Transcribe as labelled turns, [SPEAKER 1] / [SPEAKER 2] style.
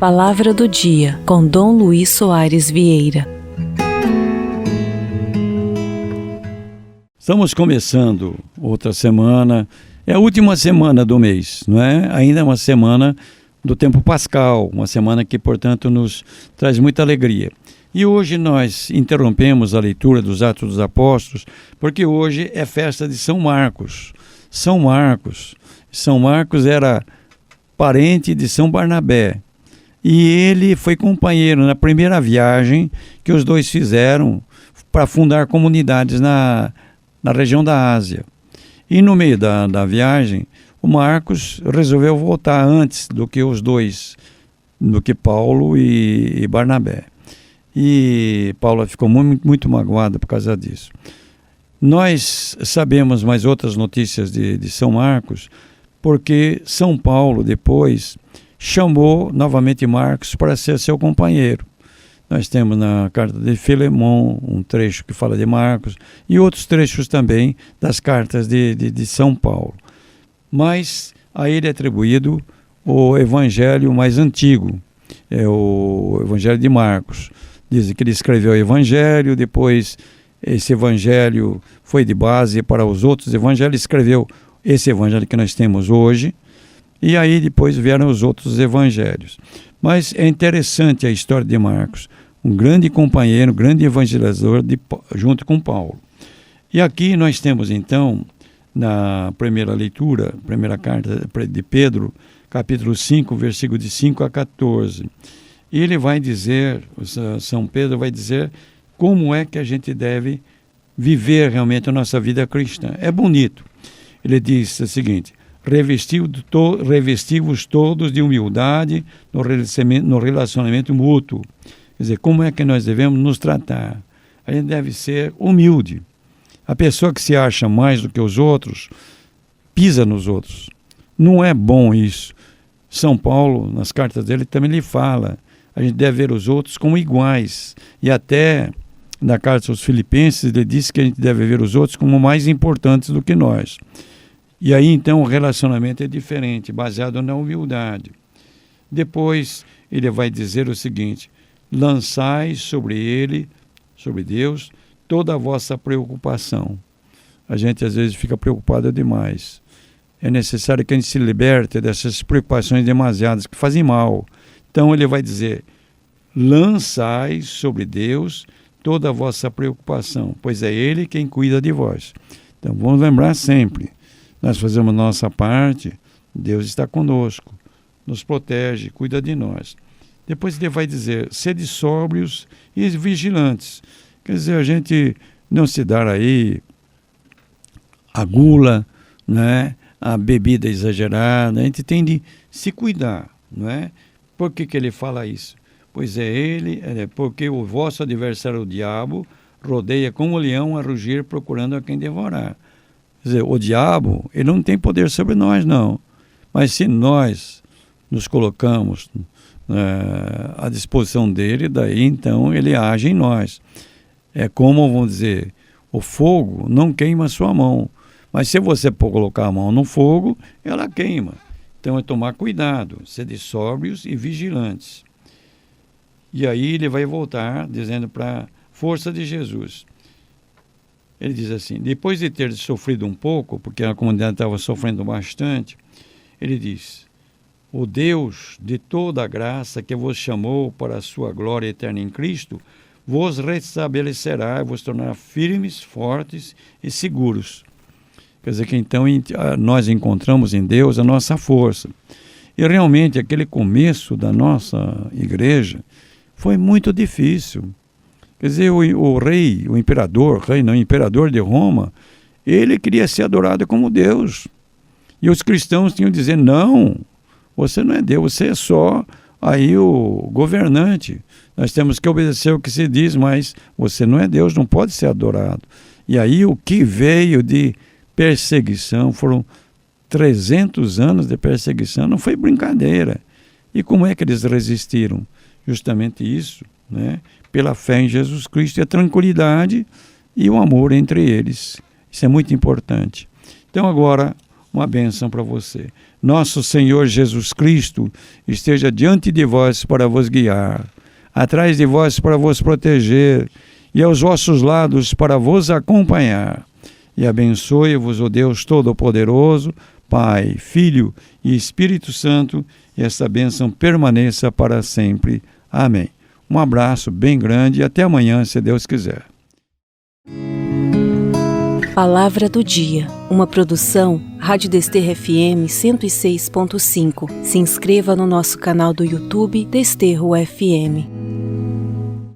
[SPEAKER 1] Palavra do dia, com Dom Luiz Soares Vieira.
[SPEAKER 2] Estamos começando outra semana, é a última semana do mês, não é? Ainda é uma semana do tempo pascal, uma semana que, portanto, nos traz muita alegria. E hoje nós interrompemos a leitura dos Atos dos Apóstolos, porque hoje é festa de São Marcos. São Marcos era parente de São Barnabé. E ele foi companheiro na primeira viagem que os dois fizeram para fundar comunidades na região da Ásia. E no meio da viagem, o Marcos resolveu voltar antes do que os dois, do que Paulo e Barnabé. E Paulo ficou muito magoado por causa disso. Nós sabemos mais outras notícias de São Marcos, porque São Paulo depois chamou novamente Marcos para ser seu companheiro. Nós temos na carta de Filemão um trecho que fala de Marcos e outros trechos também das cartas de São Paulo. Mas a ele é atribuído o evangelho mais antigo, é o evangelho de Marcos. Dizem que ele escreveu o evangelho, depois esse evangelho foi de base para os outros evangelhos, escreveu esse evangelho que nós temos hoje, e aí depois vieram os outros evangelhos. Mas é interessante a história de Marcos, um grande companheiro, um grande evangelizador junto com Paulo. E aqui nós temos então, na primeira leitura, primeira carta de Pedro, capítulo 5, versículo de 5 a 14. E ele vai dizer, São Pedro vai dizer como é que a gente deve viver realmente a nossa vida cristã. É bonito. Ele diz o seguinte: revesti-vos todos de humildade no relacionamento mútuo. Quer dizer, como é que nós devemos nos tratar? A gente deve ser humilde. A pessoa que se acha mais do que os outros, pisa nos outros. Não é bom isso. São Paulo, nas cartas dele, também lhe fala. A gente deve ver os outros como iguais. E até na carta aos Filipenses, ele diz que a gente deve ver os outros como mais importantes do que nós. E aí, então, o relacionamento é diferente, baseado na humildade. Depois, ele vai dizer o seguinte: lançai sobre ele, sobre Deus, toda a vossa preocupação. A gente, às vezes, fica preocupado demais. É necessário que a gente se liberte dessas preocupações demasiadas que fazem mal. Então, ele vai dizer: lançai sobre Deus toda a vossa preocupação, pois é Ele quem cuida de vós. Então, vamos lembrar sempre. Nós fazemos a nossa parte, Deus está conosco, nos protege, cuida de nós. Depois ele vai dizer: sede sóbrios e vigilantes. Quer dizer, a gente não se dar aí a gula, né, a bebida exagerada, a gente tem de se cuidar, não é? Por que ele fala isso? Pois porque o vosso adversário, o diabo, rodeia como um leão a rugir procurando a quem devorar. Quer dizer, o diabo, ele não tem poder sobre nós, não. Mas se nós nos colocamos à disposição dele, daí então ele age em nós. É como, vamos dizer, o fogo não queima a sua mão. Mas se você colocar a mão no fogo, ela queima. Então é tomar cuidado, ser sóbrios e vigilantes. E aí ele vai voltar dizendo para a força de Jesus. Ele diz assim: depois de ter sofrido um pouco, porque a comunidade estava sofrendo bastante, ele diz: o Deus de toda a graça que vos chamou para a sua glória eterna em Cristo, vos restabelecerá e vos tornará firmes, fortes e seguros. Quer dizer que então nós encontramos em Deus a nossa força. E realmente aquele começo da nossa igreja foi muito difícil. Quer dizer, o imperador de Roma, ele queria ser adorado como Deus. E os cristãos tinham que dizer: não, você não é Deus, você é só aí o governante. Nós temos que obedecer o que se diz, mas você não é Deus, não pode ser adorado. E aí o que veio de perseguição, foram 300 anos de perseguição, não foi brincadeira. E como é que eles resistiram? Justamente isso, né? Pela fé em Jesus Cristo e a tranquilidade e o amor entre eles. Isso é muito importante. Então agora, uma bênção para você. Nosso Senhor Jesus Cristo esteja diante de vós para vos guiar, atrás de vós para vos proteger e aos vossos lados para vos acompanhar. E abençoe-vos o Deus Todo-Poderoso, Pai, Filho e Espírito Santo, e esta bênção permaneça para sempre. Amém. Um abraço bem grande e até amanhã, se Deus quiser.
[SPEAKER 1] Palavra do Dia, uma produção Rádio Desterro FM 106.5. Se inscreva no nosso canal do YouTube Desterro FM.